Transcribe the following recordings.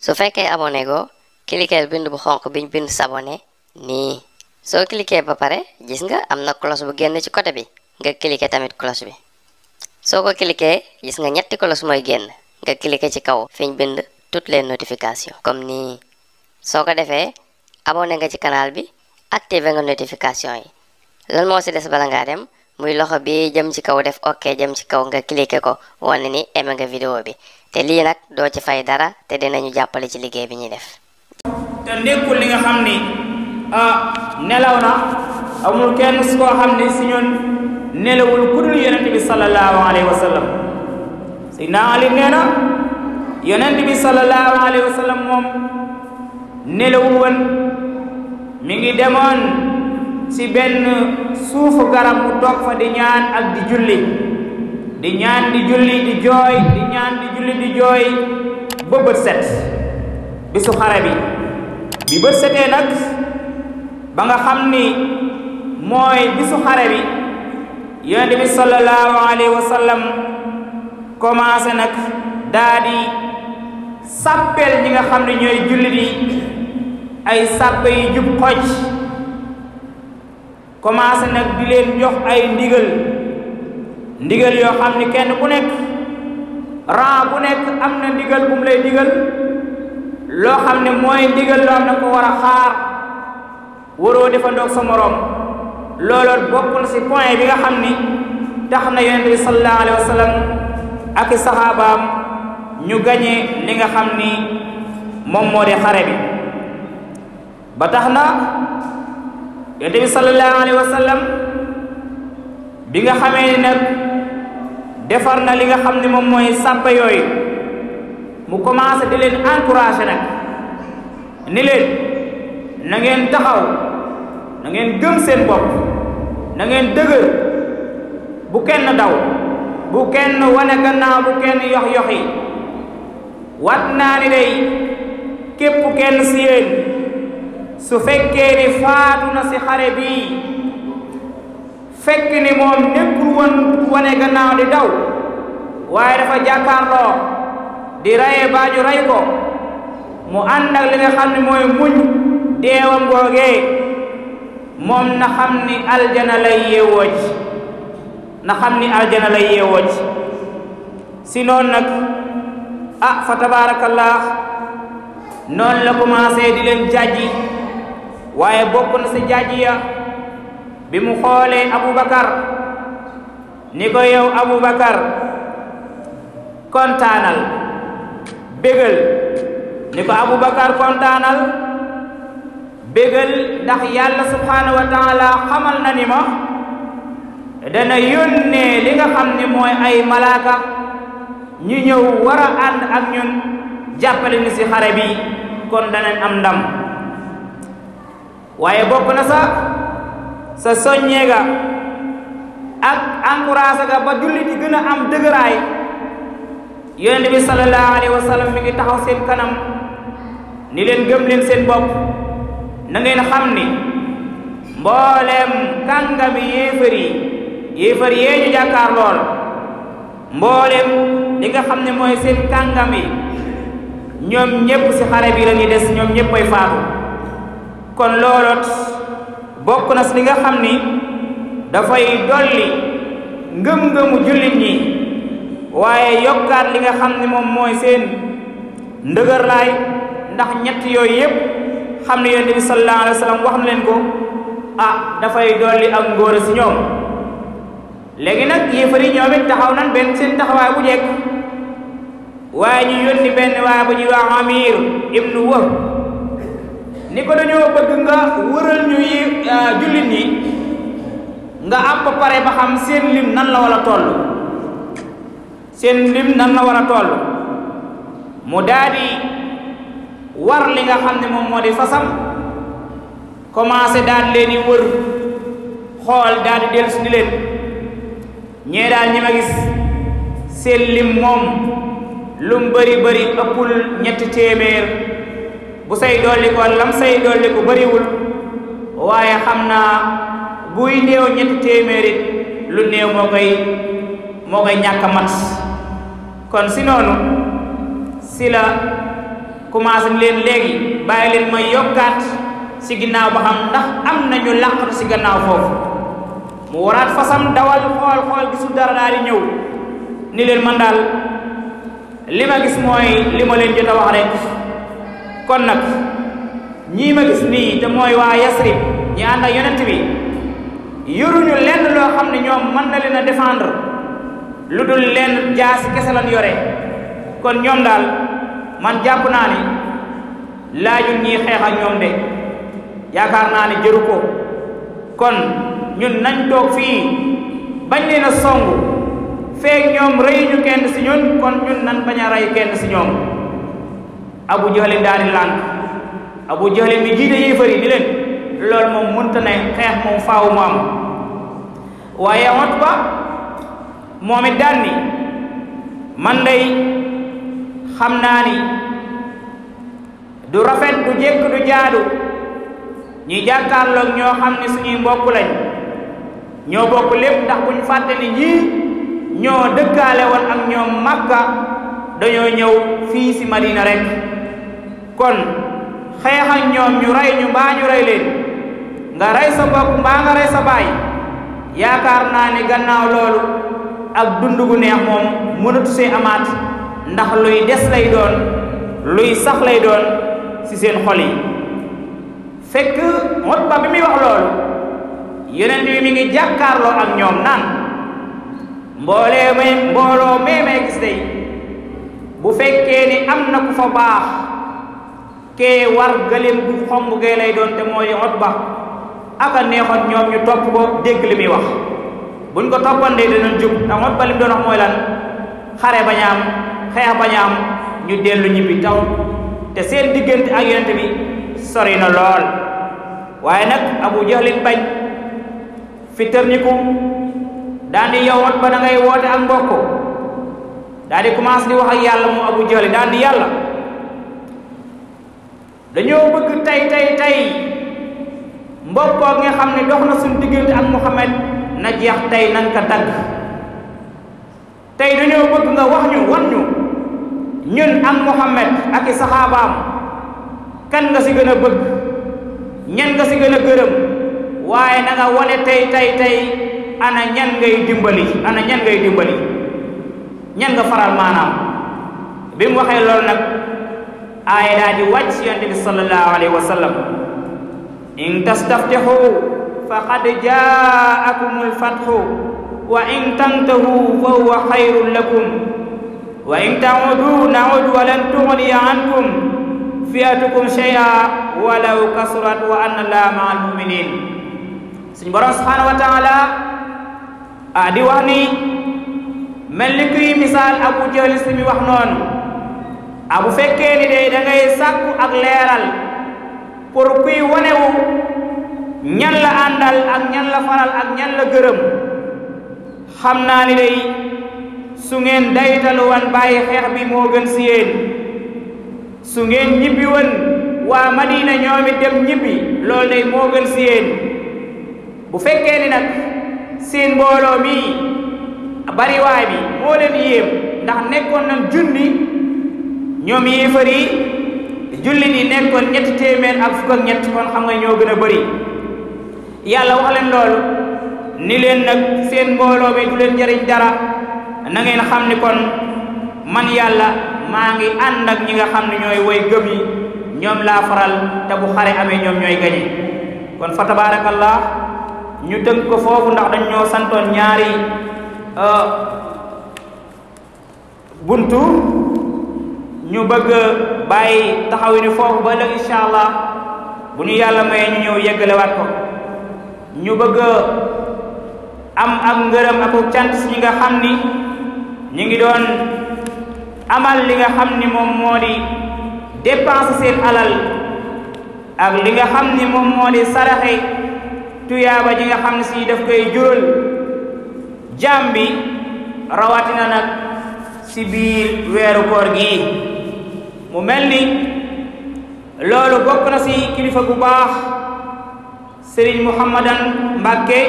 su fekkee abonné go cliquer bind bu xonq biñ bind s'abonner nii soo cliquer ba pare gis nga am na cloche bu génn ci côté bi nga cliquer tamit cloche bi soo ko cliquer gis nga ñetti cloche mooy génn nga cliquer ci kaw fiñ bind toutes les notifications comme nii soo ko defee abonné nga ci canal bi activer nga notification yi lan moo ci des bala ngaa dem muy loxo bi jëm ci kaw def ok jëm ci kaw nga cliquer ko wane ni aimé nga vidéo bi te lii nag doo ci fay dara te dinañu jàppale ci liggéey bi ñuy def. te nekkul li nga xam ni nelaw na amul kenn su koo xam ni si ñun nelawul ku dul yonent bi sallallahu alayhi wa sallam Seydina Ali nee na yonent bi sallallahu alayhi wa sallam moom nelawul woon mi ngi demoon ci benn suufu garab mu toog fa di ñaan ak di julli di ñaan di julli di jooy di ñaan di julli di jooy ba bët set bisu xare bi bët setee nag ba nga xam ni mooy bisu xare bi yonent bi sallallahu alayhi wa sallam commencé nag daa di sàppeel ñi nga xam ne ñooy jullit yi ay sàppe yu jub xoj commencé nag di leen jox ay ndigal yoo xam ni kenn ku nekk ran bu nekk am na ndigal bu mu lay digal loo xam ne mooy ndigal loo xam ne ko war a xaar waroo defandoog sa moroom looloot bokk na ci point bi nga xam ni tax na yonent bi sallallahu alayhi wa sallam ak i saxaabaam ñu gañe li nga xam ni moom moo di xare bi ba tax na yonent bi sallallahu alayhi wa sallam bi nga xamee ni nag defar na li nga xam ne moom mooy sàppe yooyu mu commencé di leen encouragé nag ni leen na ngeen taxaw na ngeen gëm seen bopp na ngeen dëgër bu kenn daw bu kenn wane gannaaw bu kenn yox-yoxi wat naa ni day képp kenn si yéen su fekkee ni faatu na si xare bii fekk ni moom nekkul woon wane gannaaw di daw waaye dafa jàkkaarloo di raye baaju ray ko mu ànd ak li nga xam ne mooy muñ deewam googee moom na xam ni aljana lay yeewoo ci na xam ni aljana lay yeewoo ci si noonu nag fa tabaarakallah noonu la commencé di leen jàjji waaye bokk na si jàjji ya bi mu xoolee Aboubacar ni ko yow Aboubacar kontaanal bégal ni ko Aboubacar kontaanal bégal ndax yàlla subhanahu wa taala xamal na ni ma dana yónnee li nga xam ni mooy ay malaaka ñu ñëw war a ànd ak ñun jàppale ni si xare bi kon danañ am ndam waaye bokk na sa soññee ga ak encouragé ga ba jullit yi gën a am dëgëraay yonent bi sallallahu alayhi wa sallam mi ngi taxaw seen kanam ni leen gëm leen seen bopp na ngeen xam ni mbooleem kàngami yéefar yee ñu jàkkaar lool mbooleem li nga xam ne mooy seen kàngami ñoom ñépp ci xare bi la ñuy des ñoom ñépp ay faatu kon looloot bokk na ci li nga xam ni dafay dolli ngëm-ngëmu jullit ñi waaye yokkaat li nga xam ni moom mooy seen ndëgërlaay ndax ñett yooyu yépp xam ne yonent bi sallallahu alayhi wa sallam wax na leen ko dafay dolli ak ngóor ci ñoom léegi nag yéefar yi ñoom it taxaw nan benn seen taxawaay bu jekk waaye ñu yónni benn waaye bu ñuy wax Amir ibnu Wahb ni ko dañoo bëgg nga wëral ñu yi jullit ñi nga am ba pare ba xam seen lim nan la war a toll seen lim nan la war a toll mu daadi war li nga xam ne moom moo di fasam commencé daal leen di wër xool daal di dellu si ni leen ñee daal ñi ma gis seen lim moom lum bëri bëri ëppul ñetti téeméer bu say dolli ko lam say dolli ko bëriwul waaye xam naa buy néew ñetti téeméer it lu néew moo koy moo koy ñàkk a mat kon si noonu si la commencé leen léegi bàyyi leen may yokkaat si ginnaaw ba xam ndax am nañu làqatu si gannaaw foofu mu waraat fasam dawal xool gisul dara daal di ñëw ni leen man daal li ma gis mooy li ma leen jot a wax rek kon nag ñii ma gis nii te mooy waa Yasrib ñi ànd ak yonent bi yoruñu lenn loo xam ne ñoom mën na leen a défendre lu dul lenn jaasi kese lan yore kon ñoom daal man jàpp naa ni laajul ñiy xeex ak ñoom de yaakaar naa ne jëru ko kon ñun nañ toog fii bañ leen a songu feek ñoom rëyuñu kenn si ñun kon ñun nan bañ a rey kenn si ñoom Abu Jahlin daal di lànk Abu Jahlin mi jiite yéefar yi ni leen loolu moom mënta ne xeex moom faaw mu am waaye Utba moom it daan ni man day xam naa ni du rafet du jekk du jaadu ñi jàkkaarloog ñoo xam ne suñuy mbokk lañ ñoo bokk lépp ndax bu ñu fàtte ni ñii ñoo dëkkaale woon ak ñoom Makka dañoo ñëw fii si Madina rek kon xeex ak ñoom ñu rey ñu mbaa ñu rey leen nga rey sa mbokk mbaa nga rey sa baay yaakaar naa ne gannaaw loolu ak dund gu neex moom mënatu see amaat ndax luy des lay doon luy sax lay doon ci seen xol yi fekk Utba bi muy wax loolu yonent bi mi ngi jàkkaarloo ak ñoom naan mbooloo may gis day bu fekkee ni am na ku fa baax kee war gëléem bu xomb gay lay doon te mooy Utba aka neexoon ñoom ñu topp ko dégg li muy wax buñ ko toppandee dinañ jub ndax Utba li mu doon wax mooy lan xare bañ a am xeex bañ a am ñu dellu ñibbi taw te seen diggante ak yonent bi sori na lool waaye nag Abu Jahlin bañ fi tërniku daal di yow Utba da ngay woote ak mbokk daal di commencé di wax ak yàlla moom Abu Jahlin daal di yàlla dañoo bëgg tey mbokkoo nga xam ne dox na suñu diggante ak Muhammad na jeex tey nan ka dagg tey dañoo bëgg nga wax ñu wan ñu ñun ak Muhammad ak i saxaabaam kan nga si gën a bëgg ñan nga si gën a gërëm waaye na nga wane tey ana ñan ngay dimbali ñan nga faral maanaam bi mu waxee loolu nag aaya daa di wàcc yonent bi sallallahu alayhi wa sallam in tastaftihu faqad jaakumul fathu wa in tantahu fa huwa xayrun lakum wa in ta'udu na'ud wa lan tughniya ankum fi'atukum shay'a walaw kasurat wa anna Allaha ma'al mu'minin suñu borom subhanahu wa ta'ala di wax ni mel ni kuy misaal Abu Jahl si mi wax noonu bu fekkee ni day da ngay sàkku ak leeral pour kuy wanewu ñan la àndal ak ñan la faral ak ñan la gërëm xam naa ni day su ngeen daytalu wan bàyyi xeex bi moo gën si yéen su ngeen ñibbi woon waa Madina ñoom it dem ñibbi loolu day moo gën si yéen bu fekkee ni nag seen mbooloo mi bariwaay bi moo leen yéem ndax nekkoon nañ junni ñoom yéefar yi jullit yi nekkoon 300 kon xam nga ñoo gën a bëri yàlla wax leen loolu ni leen nag seen mbooloo bi du leen jariñ dara na ngeen xam ni kon man yàlla maa ngi ànd ak ñi nga xam ne ñooy woy gëm yi ñoom laa faral te bu xare amee ñoom ñooy gañe kon fa tabaarakallah ñu tënk ko foofu ndax dañ ñoo santoon ñaari buntu ñu bëgg bàyyi taxawi ni foofu ba léegi incha allah bu ñu yàlla mayee ñu ñëw yeggalewaat ko ñu bëgg am ak ngërëm ak cant si ñi nga xam ni ñu ngi doon amal li nga xam ni moom moo di dépenser seen alal ak li nga xam ni moom moo di saraxe tuyaaba ji nga xam ne si daf koy jural jaam bi rawatina nag si biir weeru koor gi mu mel ni loolu bokk na si kilifa gu baax Serigne Mouhamadan Mbacké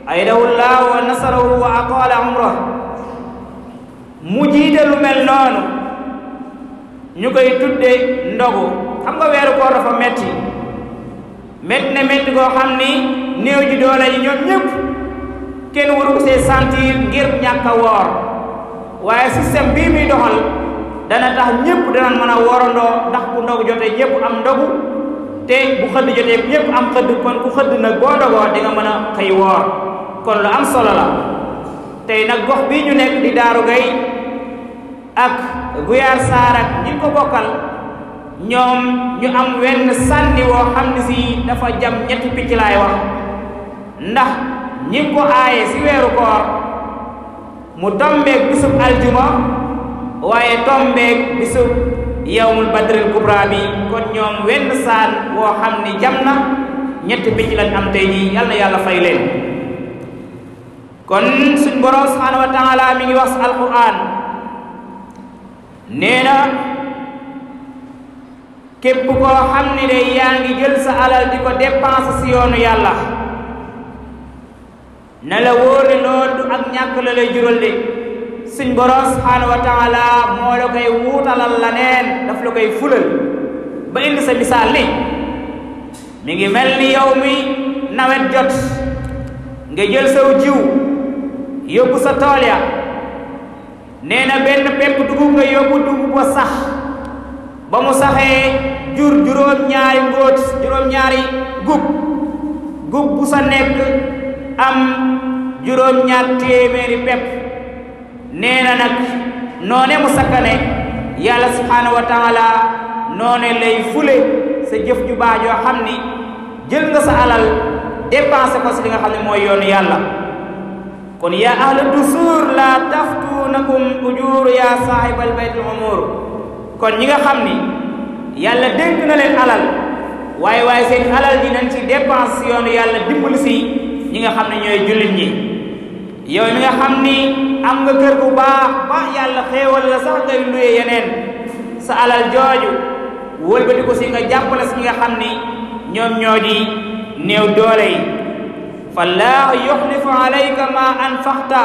aydahullah wa nasarahu wa aqala umrah mu jiite lu mel noonu ñu koy tudde ndogu. xam nga weeru koor dafa metti koo xam ni néew ji doole yi ñoom ñëpp kenn waru ko see sentir ngir ñàkk a woor, waaye système bii muy doxal dana tax ñëpp danañ mën a woorandoo, ndax bu ndogu jotee ñëpp am ndogu te bu xëdd jotee ñëpp am xëdd. kon ku xëdd nag boo ndogoo di nga mën a xëy woor, kon lu am solo la. tey nag gox bii ñu nekk di Daaru Gay ak Guyaar Saar ak ñi ko bokkal, ñoom ñu am wenn sànni woo xam ne si dafa jam ñetti picc laay wax, ndax ñi ko aaye si weeru koor mu tombeeg bisub aljuma waaye tombeeg bisub yawmul badril kubra bi. kon ñoom wenn saan woo xam ni jam na ñetti picc lañ am tey jii, yal na yàlla fay leen. kon suñ borom subhanahu wa taala mi ngi wax alquran nee na képp koo xam ni de yaa ngi jël sa alal di ko dépense si yoonu yàlla, na la wóor ne loolu ak ñàkk la lay jural de. suñ borom subhanahu wa taala moo la koy wuutalal la neen, daf la koy fulal. ba indi sa misaal ni mi ngi mel ni yow mi nawet jot nga jël saw jiw yóbbu sa tool ya, nee na benn pepp dugub nga yóbbu dugub ba sax, ba mu saxee jur juróom-ñaari ngóot, juróom-ñaari gub bu sa nekk am juróom-ñaar téeméeri pepp. nee na nag noone mu sakkane yàlla subhanahu wa taala noone lay fule sa jëf ju baax joo xam ni jël nga sa alal dépensé ko si li nga xam ne mooy yoonu yàlla. kon yaa ahla dusuur la taftunakum ujur ya saahibal baytil umur. kon ñi nga xam ni yàlla dénk na leen alal, waaye seen alal ji nañ ci dépense si yoonu yàlla, dimbali si ñi nga xam ne ñooy jullit ñi. yow mi nga xam ni am nga kër bu baax ba yàlla xéewal la sax ngay luye yeneen, sa alal jooju wëlbati ko si nga jàppale si ñi nga xam ni ñoom ñoo di néew doole yi. fallaahu yuxlifu alayka ma anfaqta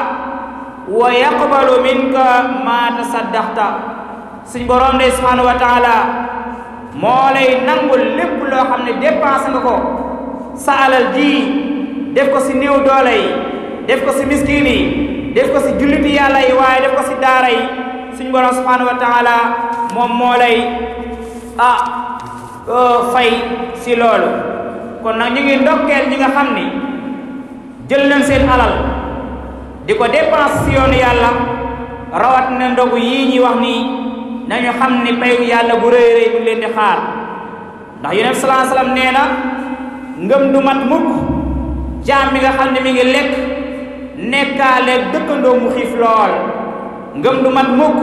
wa yaqbalu minka ma tasaddaxta. suñ borom de subhanahu wa taala moo lay nangul lépp loo xam ne dépensé nga ko sa alal ji, def ko si néew doole yi, def ko si miskin yi, def ko si julliti yàlla yi, waaye def ko si daara yi. suñ borom subhanahu wa taala moom moo lay fay si loolu. kon nag ñu ngi ndokkeel ñi nga xam ni jël nañ seen alal di ko dépense si yoonu yàlla, rawat na ndogu yii ñuy wax nii, nañu xam ni payu yàlla bu rëy rëy bu leen di xaar. ndax yonent sallallahu alayhi wasallam nee na ngëm du mat mukk jaam mi nga xam ne mi ngi lekk nekkaaleeg dëkkandoo mu xiif lool. ngëm du mat mukk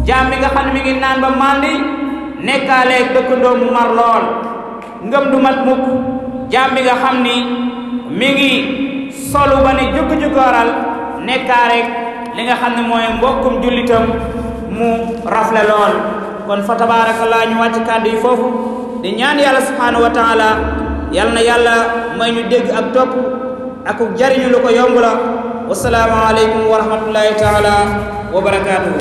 jaam mi nga xam ne mi ngi naan ba màndi nekkaaleeg dëkkandoo mu mar lool. ngëm du mat mukk jaam mi nga xam ni mi ngi solu ba ne jukki-jukkooral nekkaa rek li nga xam ne mooy mbokkum jullitam mu rafle lool. kon fa tabaarakallaa ñu wàcc kàddu yi foofu di ñaan yàlla subhanahu wa taala yal na yàlla may ñu dégg ak topp ak jariñu lu ko yomb la. wasalaamu aleykum wa rahmatullahi taala wa barakaatuhu.